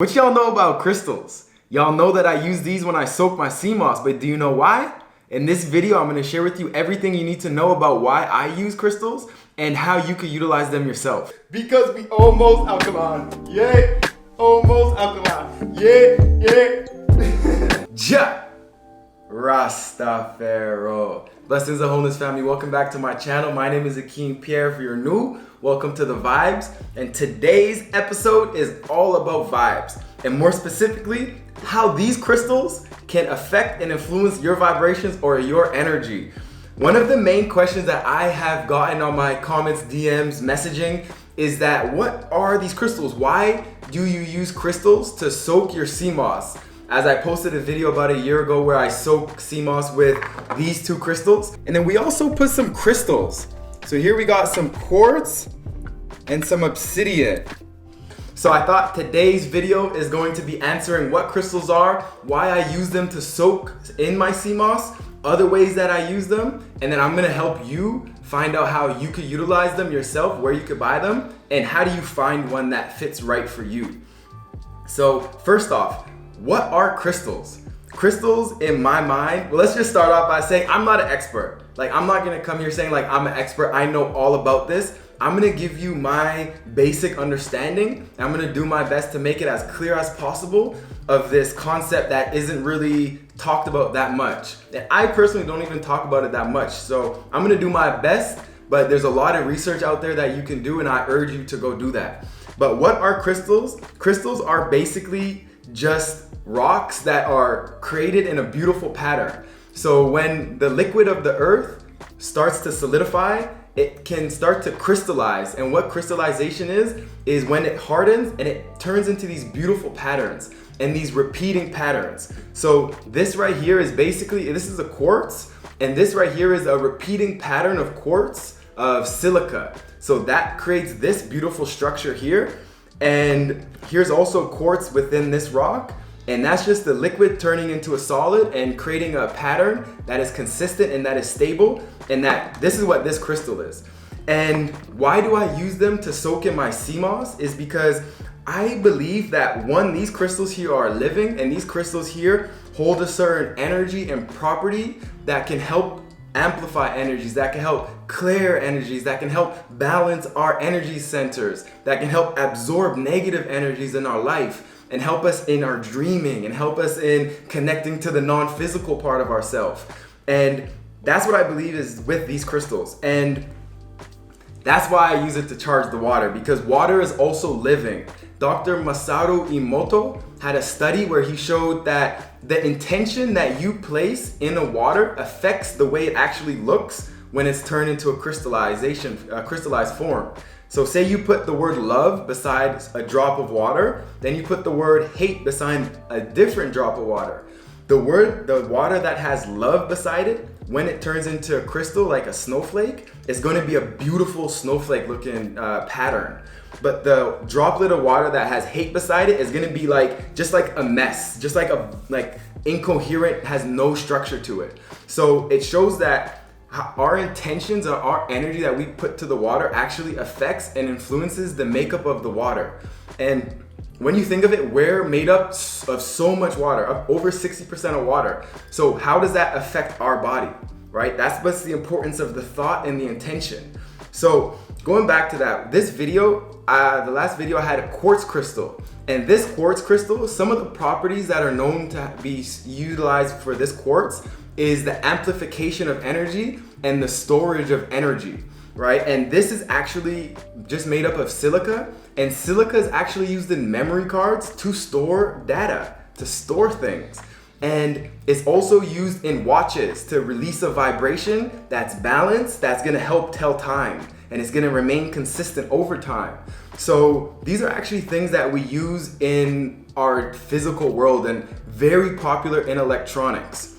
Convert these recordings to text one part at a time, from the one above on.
What y'all know about crystals? Y'all know that I use these when I soak my Seamoss, but do you know why? In this video, I'm gonna share with you everything you need to know about why I use crystals and how you can utilize them yourself. Because we almost alkaline, yeah, almost alkaline, yeah. Ja Rastafaro. Blessings of wholeness, family. Welcome back to my channel. My name is Akeem. Pierre, if you're new, welcome to the vibes. And today's episode is all about vibes, and more specifically, how these crystals can affect and influence your vibrations or your energy. One of the main questions that I have gotten on my comments, DMs, messaging is that what are these crystals? Why do you use crystals to soak your Seamoss? As I posted a video about a year ago where I soaked Seamoss with these two crystals. And then we also put some crystals. So here we got some quartz and some obsidian. So I thought today's video is going to be answering what crystals are, why I use them to soak in my Seamoss, other ways that I use them, and then I'm gonna help you find out how you could utilize them yourself, where you could buy them, and how do you find one that fits right for you. So first off, what are crystals? Crystals in my mind, well, let's just start off by saying I'm not an expert. Like, I'm not gonna come here saying like I'm an expert, I know all about this. I'm gonna give you my basic understanding. I'm gonna do my best to make it as clear as possible of this concept that isn't really talked about that much. And I personally don't even talk about it that much. So I'm gonna do my best, but there's a lot of research out there that you can do, and I urge you to go do that. But what are crystals? Crystals are basically just rocks that are created in a beautiful pattern. So when the liquid of the earth starts to solidify, it can start to crystallize. And what crystallization is when it hardens and it turns into these beautiful patterns and these repeating patterns. So this right here is basically, this is a quartz, and this right here is a repeating pattern of quartz of silica. So that creates this beautiful structure here. And here's also quartz within this rock. And that's just the liquid turning into a solid and creating a pattern that is consistent and that is stable, and that this is what this crystal is. And why do I use them to soak in my Seamoss is because I believe that one, these crystals here are living, and these crystals here hold a certain energy and property that can help amplify energies, that can help clear energies, that can help balance our energy centers, that can help absorb negative energies in our life, and help us in our dreaming, and help us in connecting to the non-physical part of ourselves. And that's what I believe is with these crystals. And that's why I use it to charge the water, because water is also living. Dr. Masaru Emoto had a study where he showed that the intention that you place in a water affects the way it actually looks when it's turned into a crystallized form. So say you put the word love beside a drop of water, then you put the word hate beside a different drop of water. The water that has love beside it, when it turns into a crystal like a snowflake, is going to be a beautiful snowflake looking pattern. But the droplet of water that has hate beside it is going to be just like a mess, just like incoherent, has no structure to it. So it shows that our intentions or our energy that we put to the water actually affects and influences the makeup of the water. And when you think of it, we're made up of so much water, of over 60% of water. So how does that affect our body, right? That's what's the importance of the thought and the intention. So going back to that, this video, the last video I had a quartz crystal. And this quartz crystal, some of the properties that are known to be utilized for this quartz is the amplification of energy and the storage of energy, right? And this is actually just made up of silica, and silica is actually used in memory cards to store data, to store things. And it's also used in watches to release a vibration that's balanced, that's gonna help tell time, and it's gonna remain consistent over time. So these are actually things that we use in our physical world and very popular in electronics.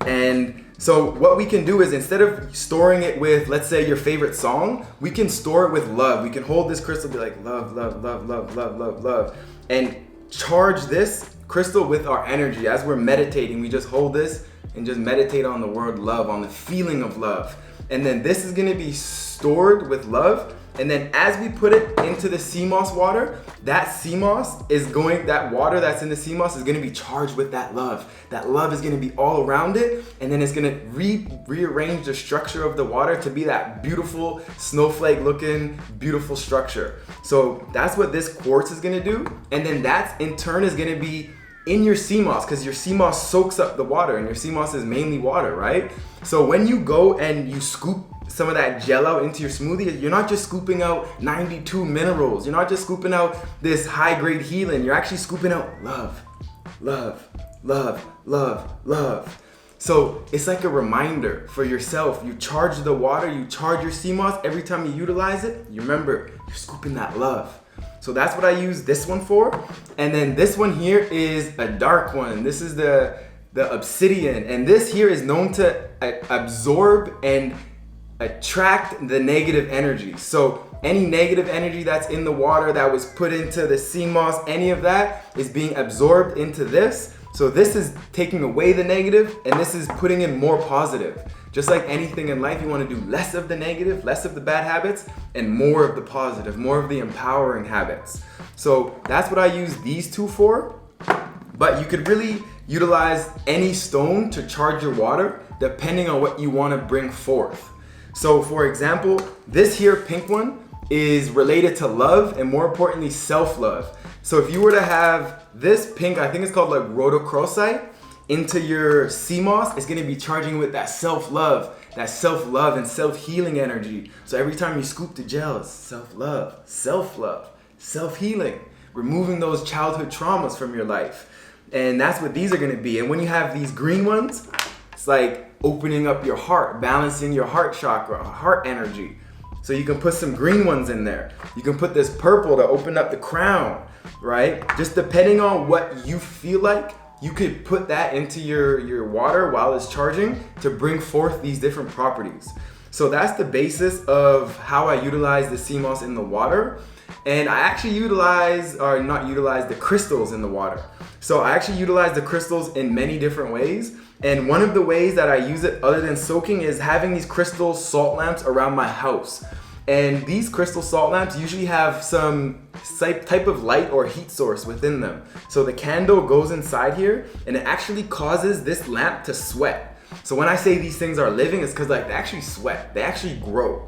And so what we can do is, instead of storing it with, let's say, your favorite song, we can store it with love. We can hold this crystal, be like, love, love, love, love, love, love, love, and charge this crystal with our energy. As we're meditating, we just hold this and just meditate on the word love, on the feeling of love. And then this is gonna be stored with love And then as we put it into the Seamoss water, that water that's in the Seamoss is gonna be charged with that love. That love is gonna be all around it, and then it's gonna rearrange the structure of the water to be that beautiful snowflake looking, beautiful structure. So that's what this quartz is gonna do. And then that in turn is gonna be in your Seamoss, because your Seamoss soaks up the water, and your Seamoss is mainly water, right? So when you go and you scoop some of that gel out into your smoothie, you're not just scooping out 92 minerals. You're not just scooping out this high-grade healing. You're actually scooping out love, love, love, love, love. So it's like a reminder for yourself. You charge the water, you charge your Seamoss. Every time you utilize it, you remember, you're scooping that love. So that's what I use this one for. And then this one here is a dark one. This is the obsidian. And this here is known to absorb and attract the negative energy. So any negative energy that's in the water that was put into the Seamoss, any of that is being absorbed into this. So this is taking away the negative, and this is putting in more positive. Just like anything in life, you want to do less of the negative, less of the bad habits, and more of the positive, more of the empowering habits. So that's what I use these two for. But you could really utilize any stone to charge your water depending on what you want to bring forth. So for example, this here pink one is related to love, and more importantly, self-love. So if you were to have this pink, I think it's called like rhodochrosite, into your Seamoss, it's gonna be charging with that self-love and self-healing energy. So every time you scoop the gels, self-love, self-healing, removing those childhood traumas from your life. And that's what these are gonna be. And when you have these green ones, it's like opening up your heart, balancing your heart chakra, heart energy. So you can put some green ones in there. You can put this purple to open up the crown, right? Just depending on what you feel like, you could put that into your water while it's charging to bring forth these different properties. So that's the basis of how I utilize the Seamoss in the water. And I actually not utilize the crystals in the water. So I actually utilize the crystals in many different ways. And one of the ways that I use it other than soaking is having these crystal salt lamps around my house. And these crystal salt lamps usually have some type of light or heat source within them. So the candle goes inside here and it actually causes this lamp to sweat. So when I say these things are living, it's because like they actually sweat, they actually grow,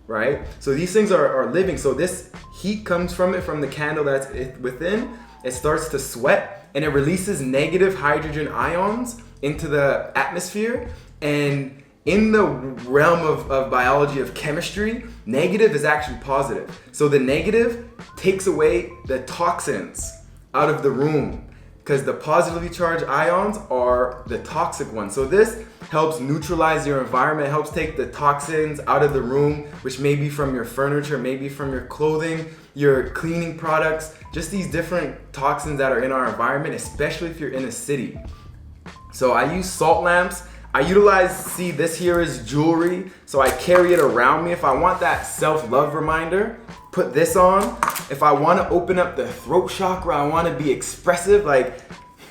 right? So these things are living. So this heat comes from the candle that's within, it starts to sweat and it releases negative hydrogen ions into the atmosphere. And in the realm of biology, of chemistry, negative is actually positive. So the negative takes away the toxins out of the room because the positively charged ions are the toxic ones. So this helps neutralize your environment, helps take the toxins out of the room, which may be from your furniture, maybe from your clothing, your cleaning products, just these different toxins that are in our environment, especially if you're in a city. So I use salt lamps. I utilize, this here is jewelry, so I carry it around me. If I want that self-love reminder, put this on. If I want to open up the throat chakra, I want to be expressive, like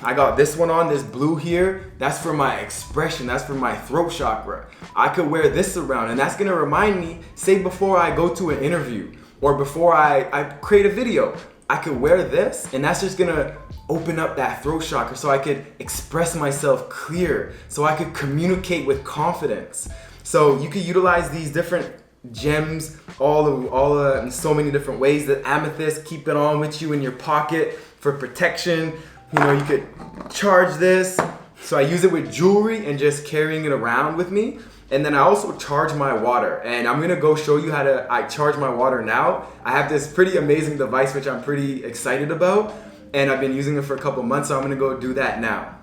I got this one on, this blue here, that's for my expression, that's for my throat chakra. I could wear this around, and that's going to remind me, say before I go to an interview, or before I create a video, I could wear this, and that's just gonna open up that throat chakra so I could express myself clear, so I could communicate with confidence. So you could utilize these different gems in so many different ways. The amethyst, keep it on with you in your pocket for protection. You know, you could charge this. So I use it with jewelry and just carrying it around with me. And then I also charge my water, and I'm gonna go show you how I charge my water now. I have this pretty amazing device which I'm pretty excited about, and I've been using it for a couple months, so I'm gonna go do that now.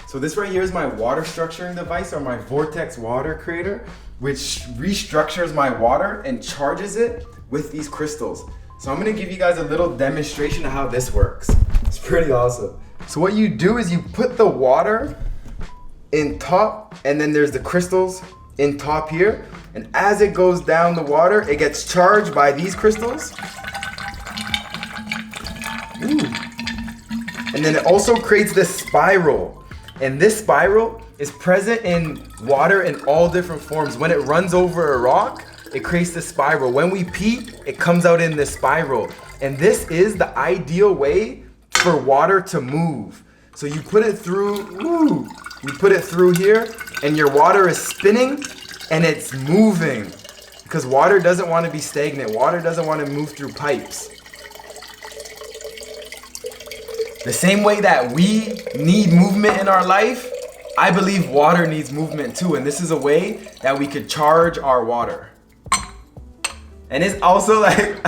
So this right here is my water structuring device, or my Vortex water creator, which restructures my water and charges it with these crystals. So I'm gonna give you guys a little demonstration of how this works. It's pretty awesome. So what you do is you put the water in top, and then there's the crystals in top here, and as it goes down the water, it gets charged by these crystals. Ooh. And then it also creates this spiral, and this spiral is present in water in all different forms. When it runs over a rock, it creates this spiral. When we pee, it comes out in this spiral. And this is the ideal way for water to move. So you put it through, you put it through here, and your water is spinning and it's moving. Because water doesn't want to be stagnant. Water doesn't want to move through pipes. The same way that we need movement in our life, I believe water needs movement too. And this is a way that we could charge our water. And it's also like,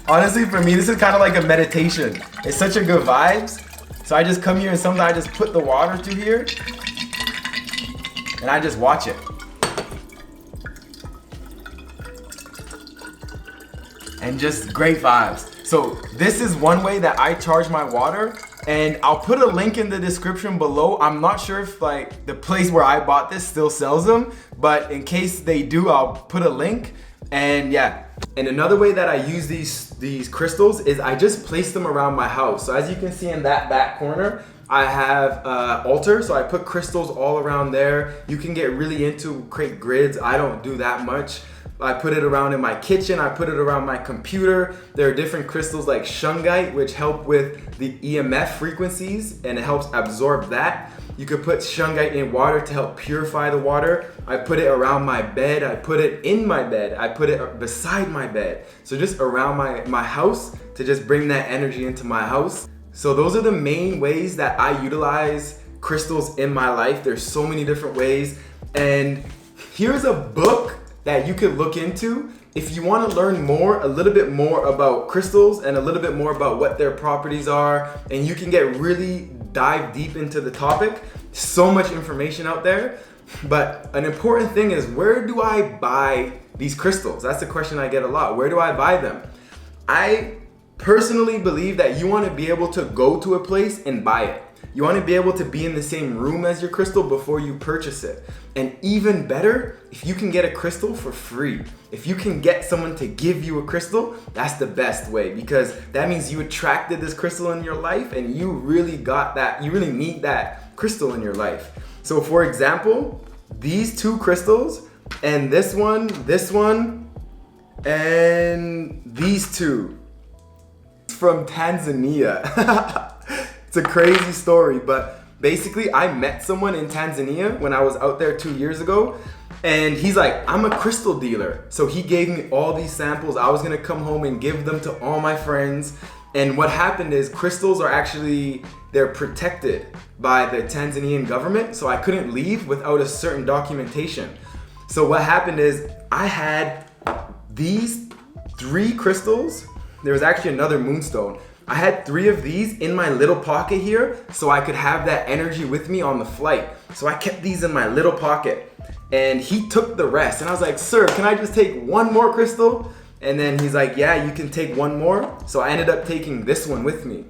honestly for me, this is kind of like a meditation. It's such a good vibes. So I just come here and sometimes I just put the water through here and I just watch it. And just great vibes. So this is one way that I charge my water, and I'll put a link in the description below. I'm not sure if like the place where I bought this still sells them, but in case they do, I'll put a link. And yeah, and another way that I use these crystals is I just place them around my house. So as you can see in that back corner, I have altar, so I put crystals all around there. You can get really into create grids. I don't do that much. I put it around in my kitchen, I put it around my computer. There are different crystals like shungite, which help with the EMF frequencies and it helps absorb that. You could put shungite in water to help purify the water. I put it around my bed, I put it in my bed, I put it beside my bed. So just around my house to just bring that energy into my house. So those are the main ways that I utilize crystals in my life. There's so many different ways. And here's a book that you could look into if you want to learn more, a little bit more about crystals and a little bit more about what their properties are, and you can get really dive deep into the topic. So much information out there, but an important thing is, where do I buy these crystals? That's the question I get a lot. Where do I buy them? I personally believe that you want to be able to go to a place and buy it. You want to be able to be in the same room as your crystal before you purchase it. And even better, if you can get a crystal for free. If you can get someone to give you a crystal, that's the best way, because that means you attracted this crystal in your life and you really got that, you really need that crystal in your life. So for example, these two crystals and this one, and these two from Tanzania. It's a crazy story, but basically I met someone in Tanzania when I was out there 2 years ago, and he's like, I'm a crystal dealer. So he gave me all these samples. I was gonna come home and give them to all my friends. And what happened is crystals are actually, they're protected by the Tanzanian government. So I couldn't leave without a certain documentation. So what happened is I had these 3 crystals. There was actually another moonstone. I had 3 of these in my little pocket here so I could have that energy with me on the flight. So I kept these in my little pocket and he took the rest. And I was like, sir, can I just take one more crystal? And then he's like, yeah, you can take one more. So I ended up taking this one with me.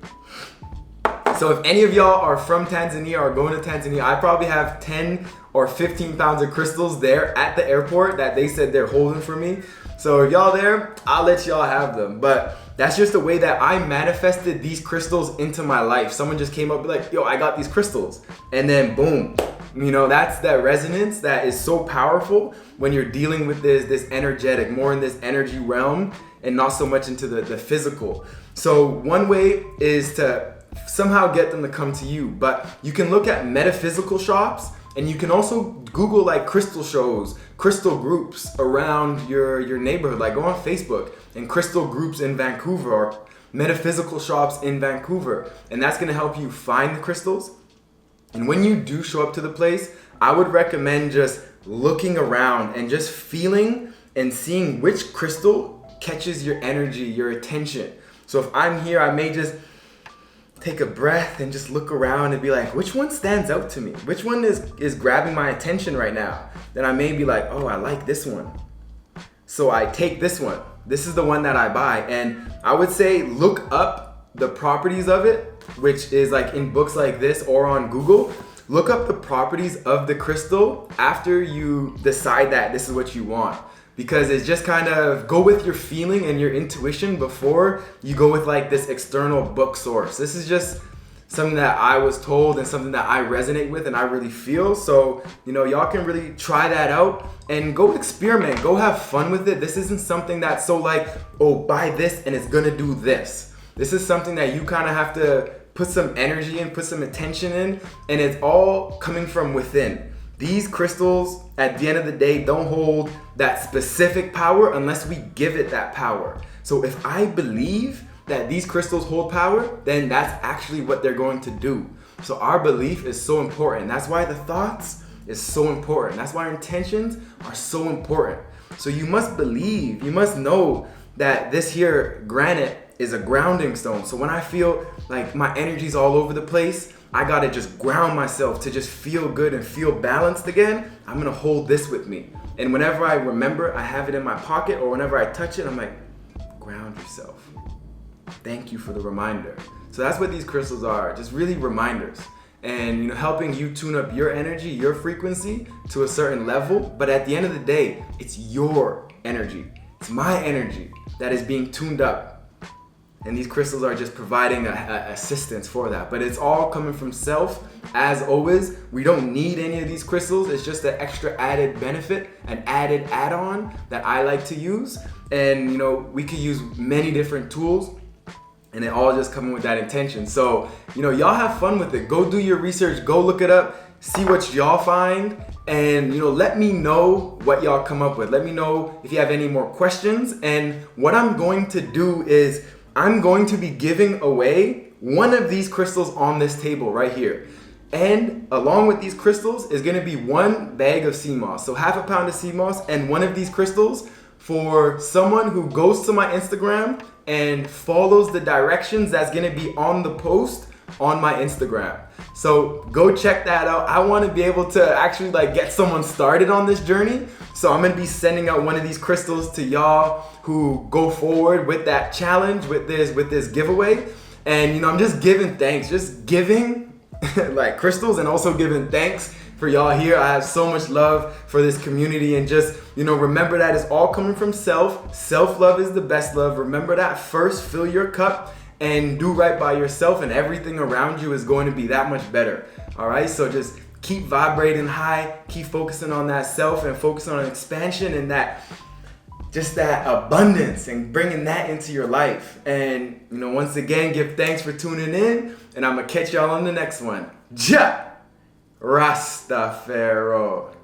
So if any of y'all are from Tanzania or going to Tanzania, I probably have 10 or 15 pounds of crystals there at the airport that they said they're holding for me. So if y'all there, I'll let y'all have them. But that's just the way that I manifested these crystals into my life. Someone just came up like, yo, I got these crystals. And then boom, you know, that's that resonance that is so powerful when you're dealing with this energetic, more in this energy realm and not so much into the physical. So one way is to somehow get them to come to you, but you can look at metaphysical shops, and you can also Google like crystal shows, crystal groups around your neighborhood. Like go on Facebook and crystal groups in Vancouver or metaphysical shops in Vancouver. And that's gonna help you find the crystals. And when you do show up to the place, I would recommend just looking around and just feeling and seeing which crystal catches your energy, your attention. So if I'm here, I may just take a breath and just look around and be like, which one stands out to me? Which one is grabbing my attention right now? Then I may be like, oh, I like this one. So I take this one. This is the one that I buy. And I would say look up the properties of it, which is like in books like this or on Google. Look up the properties of the crystal after you decide that this is what you want. Because it's just kind of go with your feeling and your intuition before you go with like this external book source. This is just something that I was told and something that I resonate with and I really feel. So, y'all can really try that out and go experiment, go have fun with it. This isn't something that's so like, oh, buy this and it's gonna do this. This is something that you kind of have to put some energy in, put some attention in, and it's all coming from within. These crystals, at the end of the day, don't hold that specific power unless we give it that power. So if I believe that these crystals hold power, then that's actually what they're going to do. So our belief is so important. That's why the thoughts is so important. That's why our intentions are so important. So you must believe, you must know that this here granite is a grounding stone. So when I feel like my energy's all over the place, I gotta just ground myself to just feel good and feel balanced again. I'm gonna hold this with me. And whenever I remember, I have it in my pocket, or whenever I touch it, I'm like, ground yourself. Thank you for the reminder. So that's what these crystals are, just really reminders. And helping you tune up your energy, your frequency to a certain level. But at the end of the day, it's your energy. It's my energy that is being tuned up. And these crystals are just providing assistance for that. But it's all coming from self. As always, we don't need any of these crystals. It's just an extra added benefit, an added add-on that I like to use. And we could use many different tools, and it all just coming with that intention. So, y'all have fun with it. Go do your research, go look it up, see what y'all find, and let me know what y'all come up with. Let me know if you have any more questions. And what I'm going to do is I'm going to be giving away one of these crystals on this table right here. And along with these crystals is gonna be one bag of Seamoss. So half a pound of Seamoss and one of these crystals for someone who goes to my Instagram and follows the directions that's gonna be on the post on my Instagram. So go check that out. I wanna be able to actually get someone started on this journey. So I'm gonna be sending out one of these crystals to y'all who go forward with that challenge, with this giveaway. And I'm just giving thanks, just giving crystals, and also giving thanks for y'all here. I have so much love for this community, and just remember that it's all coming from self. Self-love is the best love. Remember that first. Fill your cup and do right by yourself, and everything around you is going to be that much better. All right, so just keep vibrating high, keep focusing on that self, and focus on expansion and that abundance, and bringing that into your life. And once again, give thanks for tuning in, and I'm gonna catch y'all on the next one. Ja Rastafaro.